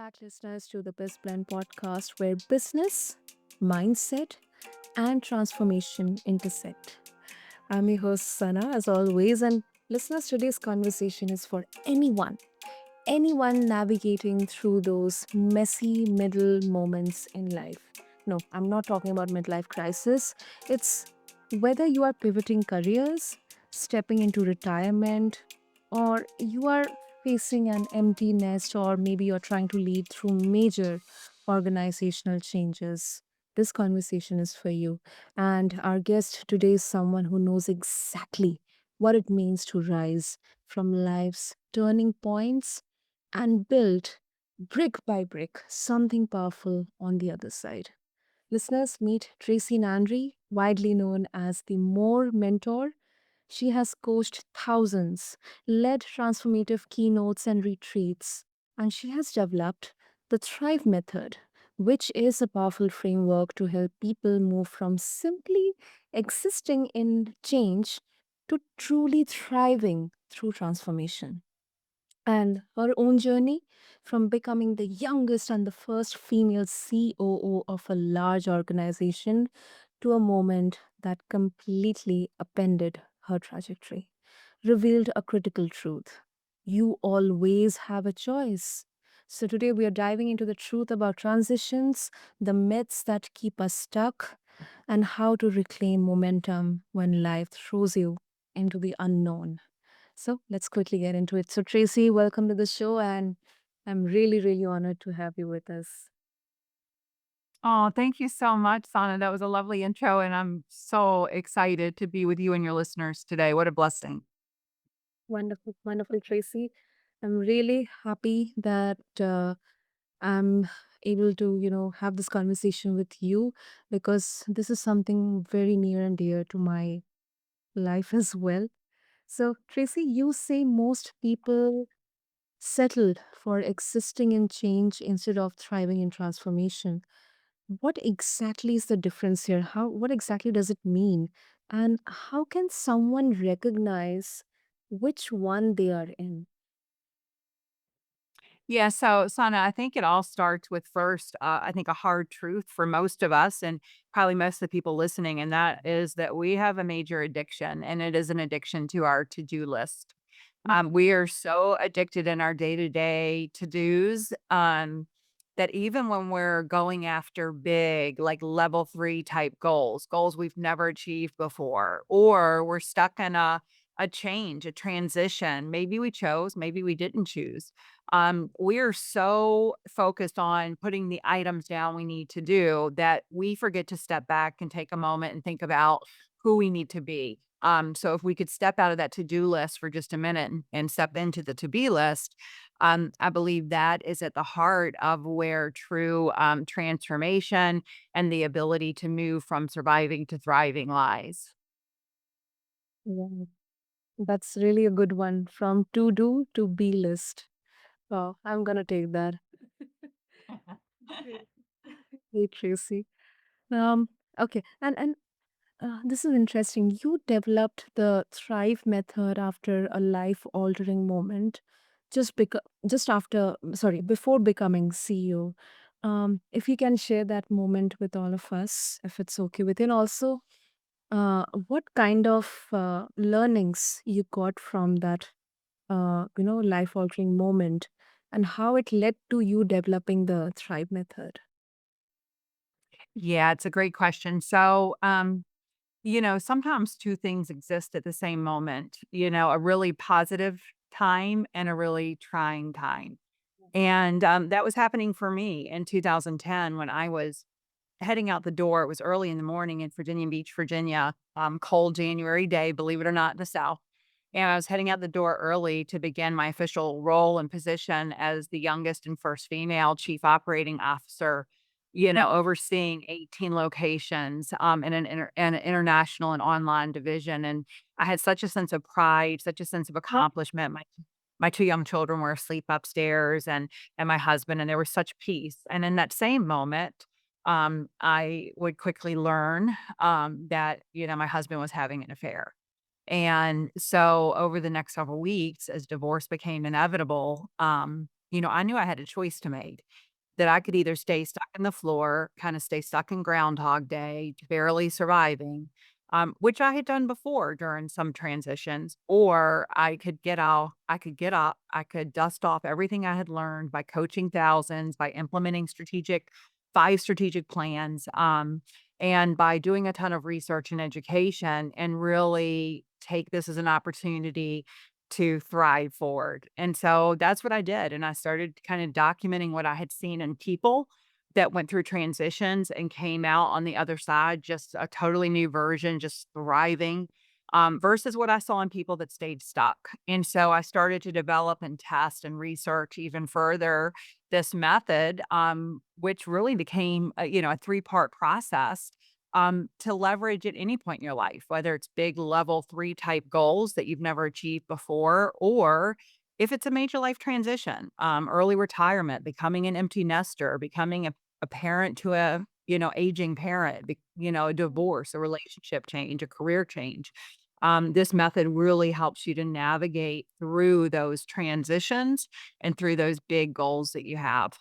back, listeners, to the BizBlend podcast where business, mindset, and transformation intersect. I'm your host, Sana, as always, and listeners, today's conversation is for anyone navigating through those messy middle moments in life. No, I'm not talking about midlife crisis. It's whether you are pivoting careers, stepping into retirement, or you are facing an empty nest, or maybe you're trying to lead through major organizational changes. This conversation is for you. And our guest today is someone who knows exactly what it means to rise from life's turning points and build brick by brick something powerful on the other side. Listeners, meet Tracy Nannery, widely known as the More Mentor. She has coached thousands, led transformative keynotes and retreats, and she has developed the Thrive Method, which is a powerful framework to help people move from simply existing in change to truly thriving through transformation. And her own journey from becoming the youngest and the first female COO of a large organization to a moment that completely upended her trajectory, revealed a critical truth. You always have a choice. So, today we are diving into the truth about transitions, the myths that keep us stuck, and how to reclaim momentum when life throws you into the unknown. So let's quickly get into it. So, Tracy, welcome to the show, and I'm really, really honored to have you with us. Oh, thank you so much, Sana. That was a lovely intro, and I'm so excited to be with you and your listeners today. What a blessing. Wonderful, wonderful, Tracy. I'm really happy that I'm able to, have this conversation with you because this is something very near and dear to my life as well. So, Tracy, you say most people settled for existing in change instead of thriving in transformation. What exactly is the difference here? What exactly does it mean? And how can someone recognize which one they are in? Yeah, so Sana, I think it all starts with first, I think a hard truth for most of us and probably most of the people listening, and that is that we have a major addiction, and it is an addiction to our to-do list. We are so addicted in our day-to-day to-dos, that even when we're going after big, like level 3 type goals, goals we've never achieved before, or we're stuck in a change, a transition. Maybe we chose, maybe we didn't choose. We're so focused on putting the items down we need to do that we forget to step back and take a moment and think about who we need to be. So if we could step out of that to-do list for just a minute and step into the to-be list, I believe that is at the heart of where true transformation and the ability to move from surviving to thriving lies. Wow, that's really a good one. From to do to be list. Wow, I'm gonna take that. Great. Hey, Tracy. Um, okay, and this is interesting. You developed the Thrive method after a life-altering moment, just after, sorry, before becoming CEO. If you can share that moment with all of us, if it's okay with you, and also, what kind of learnings you got from that, life-altering moment, and how it led to you developing the Thrive method. Yeah, it's a great question. Sometimes two things exist at the same moment, a really positive time and a really trying time. And that was happening for me in 2010 when I was heading out the door. It was early in the morning in Virginia Beach, Virginia, cold January day, believe it or not, in the South. And I was heading out the door early to begin my official role and position as the youngest and first female chief operating officer, overseeing 18 locations in an international and online division. And I had such a sense of pride, such a sense of accomplishment. My two young children were asleep upstairs and my husband, and there was such peace. And in that same moment, I would quickly learn that, my husband was having an affair. And so over the next several weeks, as divorce became inevitable, I knew I had a choice to make. That I could either stay stuck in the floor, kinda stay stuck in Groundhog Day, barely surviving, which I had done before during some transitions, or I could get up, I could dust off everything I had learned by coaching thousands, by implementing 5 strategic plans, and by doing a ton of research and education and really take this as an opportunity to thrive forward. And so that's what I did. And I started kind of documenting what I had seen in people that went through transitions and came out on the other side, just a totally new version, just thriving, versus what I saw in people that stayed stuck. And so I started to develop and test and research even further this method, which really became a 3-part process to leverage at any point in your life, whether it's big level 3 type goals that you've never achieved before, or if it's a major life transition, early retirement, becoming an empty nester, becoming a parent to a, aging parent, a divorce, a relationship change, a career change. This method really helps you to navigate through those transitions and through those big goals that you have.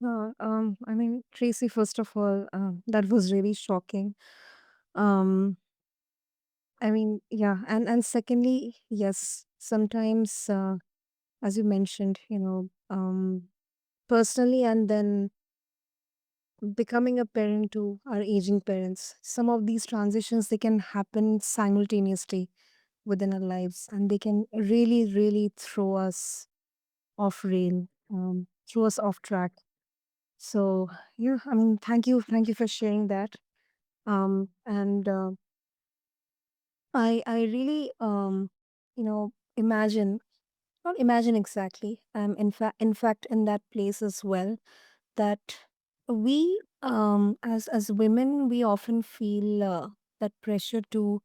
I mean, Tracy, first of all, that was really shocking. Um, I mean, yeah, and secondly, yes, sometimes, as you mentioned, personally, and then becoming a parent to our aging parents, some of these transitions they can happen simultaneously within our lives, and they can really, really throw us off rail, throw us off track. So yeah, I mean, thank you for sharing that. And I really imagine, not imagine exactly. In fact in that place as well, that we as women we often feel that pressure to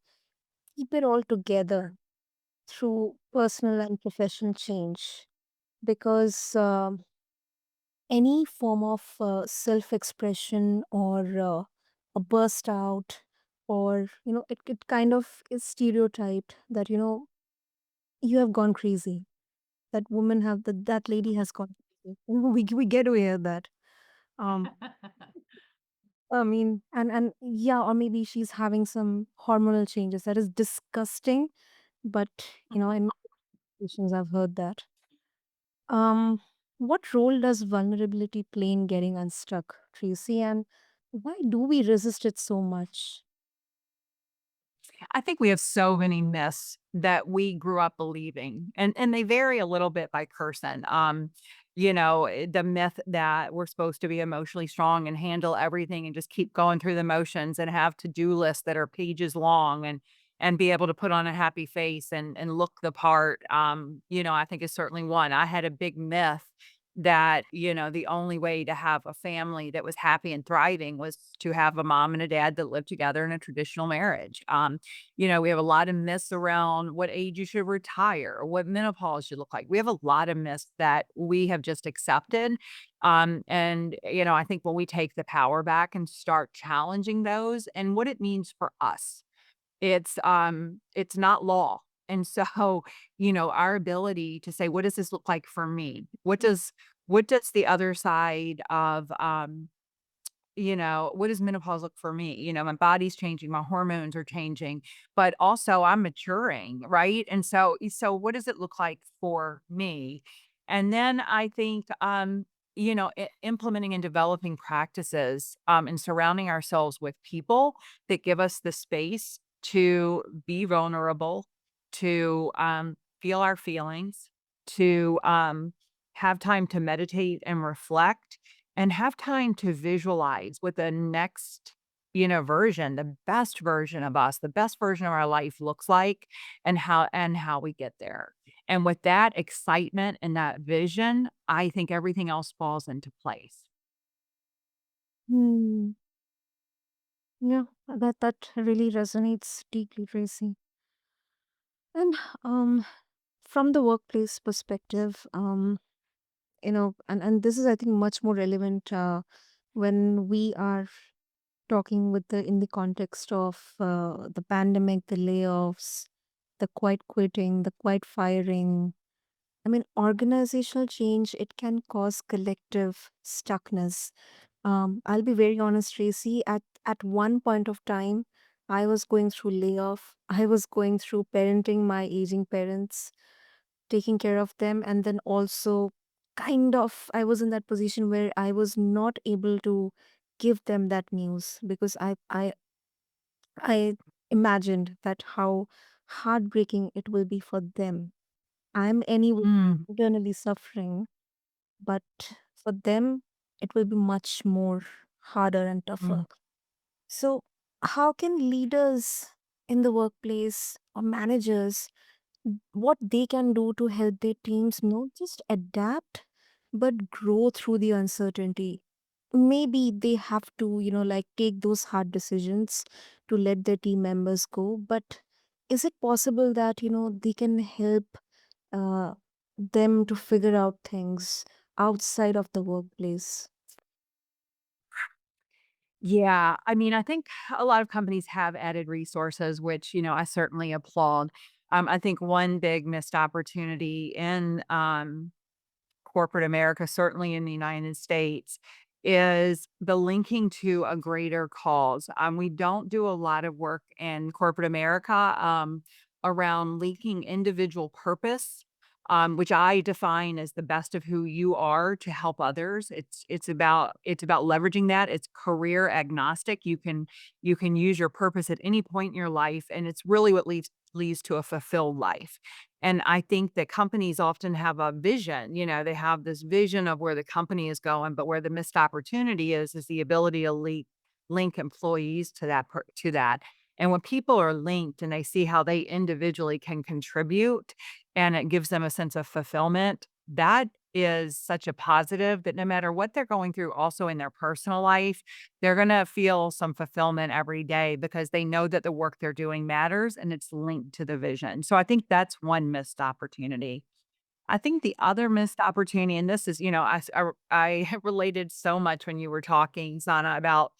keep it all together through personal and professional change, because any form of self-expression or a burst out, or it kind of is stereotyped that you have gone crazy, that lady has gone crazy. We get to hear that. um I mean, and yeah, or maybe she's having some hormonal changes. That is disgusting, but in my situations I've heard that. What role does vulnerability play in getting unstuck, Tracy? And why do we resist it so much? I think we have so many myths that we grew up believing, and they vary a little bit by person. The myth that we're supposed to be emotionally strong and handle everything and just keep going through the motions and have to-do lists that are pages long and be able to put on a happy face and look the part. I think is certainly one. I had a big myth that, the only way to have a family that was happy and thriving was to have a mom and a dad that lived together in a traditional marriage. We have a lot of myths around what age you should retire or what menopause should look like. We have a lot of myths that we have just accepted. And I think when we take the power back and start challenging those and what it means for us, it's not law. And so, our ability to say, what does this look like for me? What does the other side of what does menopause look for me? My body's changing, my hormones are changing, but also I'm maturing, right? And so what does it look like for me? And then I think implementing and developing practices and surrounding ourselves with people that give us the space to be vulnerable, to feel our feelings, to have time to meditate and reflect and have time to visualize what the next, version, the best version of us, the best version of our life looks like and how we get there. And with that excitement and that vision, I think everything else falls into place. Hmm. Yeah, that really resonates deeply, Tracy. And from the workplace perspective, and this is, I think, much more relevant when we are talking in the context of the pandemic, the layoffs, the quiet quitting, the quiet firing. I mean, organizational change, it can cause collective stuckness. I'll be very honest, Tracy. At one point of time, I was going through layoff. I was going through parenting my aging parents, taking care of them, and then also kind of I was in that position where I was not able to give them that news because I imagined that how heartbreaking it will be for them. I'm anyway Mm, internally suffering, but for them, it will be much more harder and tougher. mm, So, how can leaders in the workplace or managers what they can do to help their teams not just adapt but grow through the uncertainty? Maybe they have to, like take those hard decisions to let their team members go, but is it possible that, they can help uh, them to figure out things outside of the workplace? yeah, I mean, I think a lot of companies have added resources, which, I certainly applaud. I think one big missed opportunity in, corporate America, certainly in the United States, is the linking to a greater cause. We don't do a lot of work in corporate America around linking individual purpose, which I define as the best of who you are to help others. It's about leveraging that. It's career agnostic. You can use your purpose at any point in your life, and it's really what leads to a fulfilled life. And I think that companies often have a vision, they have this vision of where the company is going, but where the missed opportunity is the ability to link employees to that. And when people are linked and they see how they individually can contribute and it gives them a sense of fulfillment, that is such a positive that no matter what they're going through also in their personal life, they're gonna feel some fulfillment every day because they know that the work they're doing matters and it's linked to the vision. So I think that's one missed opportunity. I think the other missed opportunity, and this is, I related so much when you were talking, Sana, about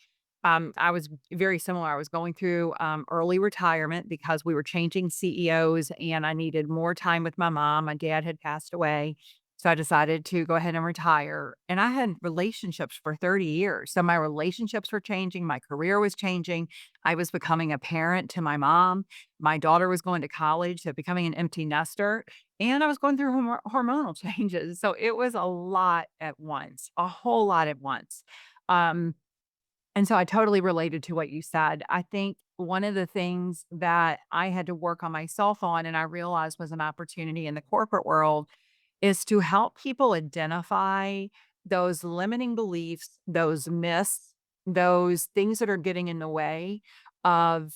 I was very similar. I was going through early retirement because we were changing CEOs and I needed more time with my mom. My dad had passed away. So I decided to go ahead and retire. And I had relationships for 30 years. So my relationships were changing. My career was changing. I was becoming a parent to my mom. My daughter was going to college, so becoming an empty nester. And I was going through hormonal changes, so it was a lot at once, a whole lot at once. Um, and so I totally related to what you said. I think one of the things that I had to work on myself on, and I realized was an opportunity in the corporate world, is to help people identify those limiting beliefs, those myths, those things that are getting in the way of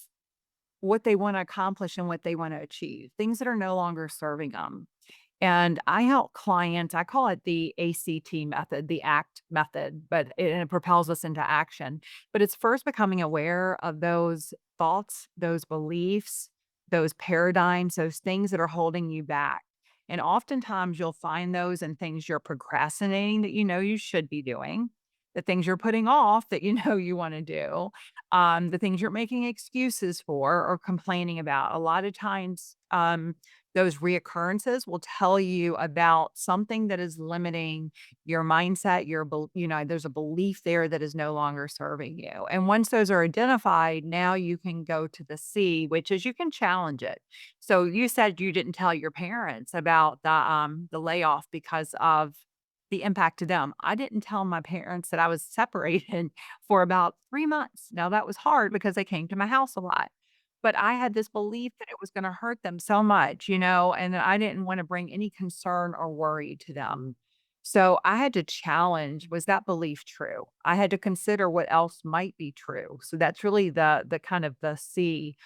what they wanna accomplish and what they wanna achieve, things that are no longer serving them. And I help clients, I call it the ACT method, the ACT method, but it propels us into action. But it's first becoming aware of those thoughts, those beliefs, those paradigms, those things that are holding you back. And oftentimes you'll find those in things you're procrastinating that you know you should be doing, the things you're putting off that you know you want to do, the things you're making excuses for or complaining about. A lot of times, those reoccurrences will tell you about something that is limiting your mindset, there's a belief there that is no longer serving you. And once those are identified, now you can go to the C, which is you can challenge it. So you said you didn't tell your parents about the layoff because of the impact to them. I didn't tell my parents that I was separated for about 3 months. Now that was hard because they came to my house a lot. But I had this belief that it was gonna hurt them so much, and I didn't wanna bring any concern or worry to them. So I had to challenge, was that belief true? I had to consider what else might be true. So that's really the kind of the C,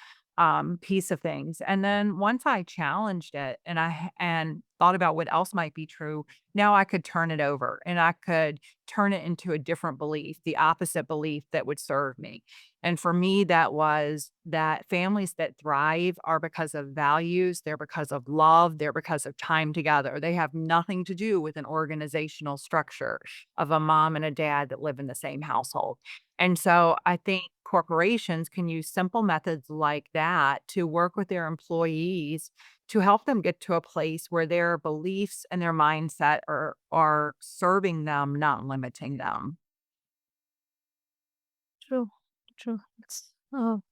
piece of things. And then once I challenged it and thought about what else might be true, now I could turn it over and I could turn it into a different belief, the opposite belief that would serve me. And for me, that was that families that thrive are because of values, they're because of love, they're because of time together. They have nothing to do with an organizational structure of a mom and a dad that live in the same household. And so I think corporations can use simple methods like that to work with their employees to help them get to a place where their beliefs and their mindset are serving them, not limiting them. True, true. It's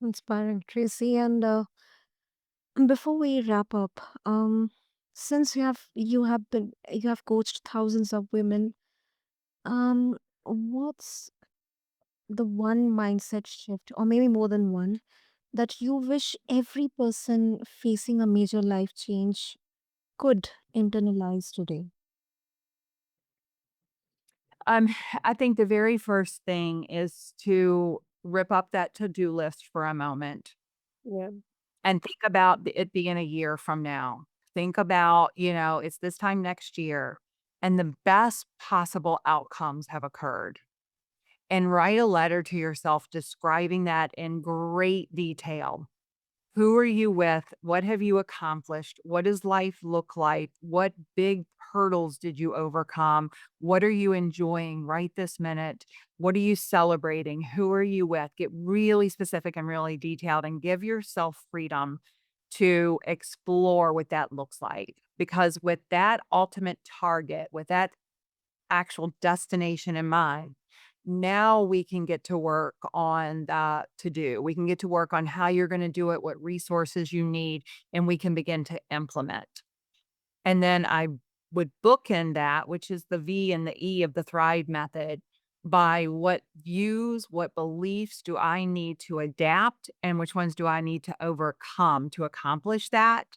inspiring, Tracy. And before we wrap up, since you have coached thousands of women, what's the one mindset shift, or maybe more than one, that you wish every person facing a major life change could internalize today? Um, I think the very first thing is to rip up that to-do list for a moment Yeah. and think about it being a year from now. Think about, it's this time next year and the best possible outcomes have occurred. And write a letter to yourself describing that in great detail. Who are you with? What have you accomplished? What does life look like? What big hurdles did you overcome? What are you enjoying right this minute? What are you celebrating? Who are you with? Get really specific and really detailed and give yourself freedom to explore what that looks like. Because with that ultimate target, with that actual destination in mind, now we can get to work on the to do. We can get to work on how you're going to do it, what resources you need, and we can begin to implement. And then I would bookend that, which is the V and the E of the Thrive method, by what beliefs do I need to adapt and which ones do I need to overcome to accomplish that?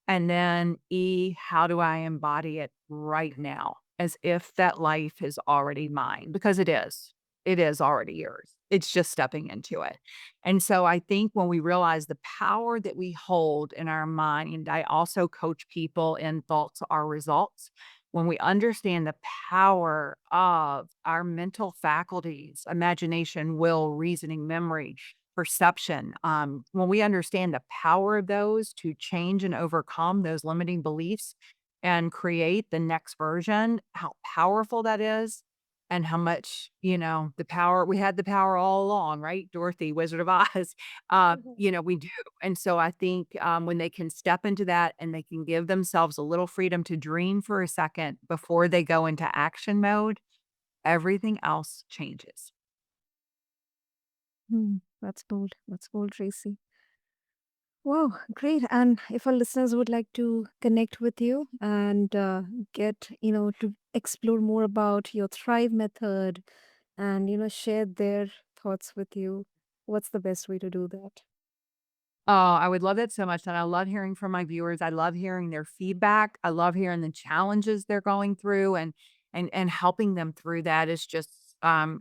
And then E, how do I embody it right now as if that life is already mine? Because it is. It is already yours. It's just stepping into it. And so I think when we realize the power that we hold in our mind, I also coach people in thoughts are results. When we understand the power of our mental faculties, imagination, will, reasoning, memory, perception. When we understand the power of those to change and overcome those limiting beliefs and create the next version, how powerful that is, and how much, the power we had the power all along, right? Dorothy, Wizard of Oz. Mhm. We do. And so I think when they can step into that and they can give themselves a little freedom to dream for a second before they go into action mode, everything else changes. That's bold. That's bold, Tracy. Wow, great. And if our listeners would like to connect with you and get, to explore more about your Thrive method and, share their thoughts with you, what's the best way to do that? Oh, I would love that so much, and I love hearing from my viewers. I love hearing their feedback. I love hearing the challenges they're going through and helping them through that is just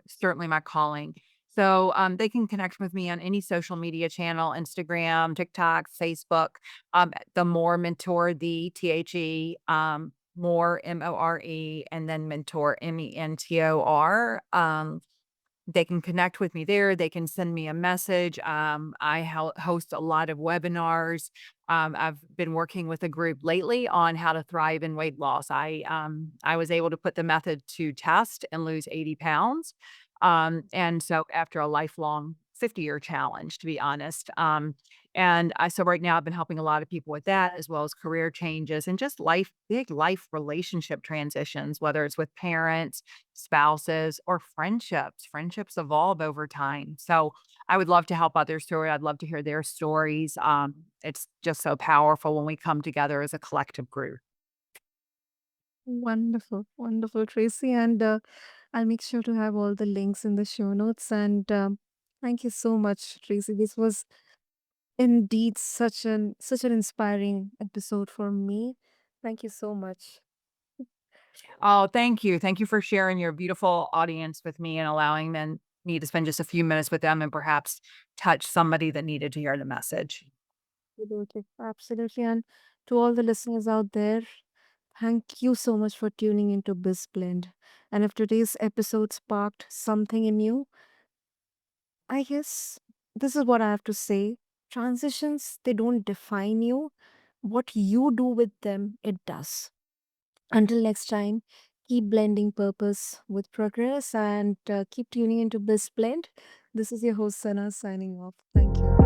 certainly my calling. So they can connect with me on any social media channel, Instagram, TikTok, Facebook. The More Mentor, the THE, More MORE, and then Mentor MENTOR. They can connect with me there. They can send me a message. I host a lot of webinars. I've been working with a group lately on how to thrive in weight loss. I was able to put the method to test and lose 80 pounds. And so after a lifelong 50-year challenge, to be honest. So right now I've been helping a lot of people with that, as well as career changes and just big life relationship transitions, whether it's with parents, spouses, or friendships. Friendships evolve over time. So I would love to help others through it. I'd love to hear their stories. It's just so powerful when we come together as a collective group. Wonderful, wonderful, Tracy. And I'll make sure to have all the links in the show notes. And thank you so much, Tracy. This was indeed such an inspiring episode for me. Thank you so much. Oh, thank you. Thank you for sharing your beautiful audience with me and allowing me to spend just a few minutes with them and perhaps touch somebody that needed to hear the message. Absolutely, absolutely. And to all the listeners out there, thank you so much for tuning into BizBlend. And if today's episode sparked something in you, I guess this is what I have to say. Transitions, they don't define you. What you do with them, it does. Until next time, Keep blending purpose with progress and keep tuning into BizBlend. This is your host, Sana, signing off. Thank you.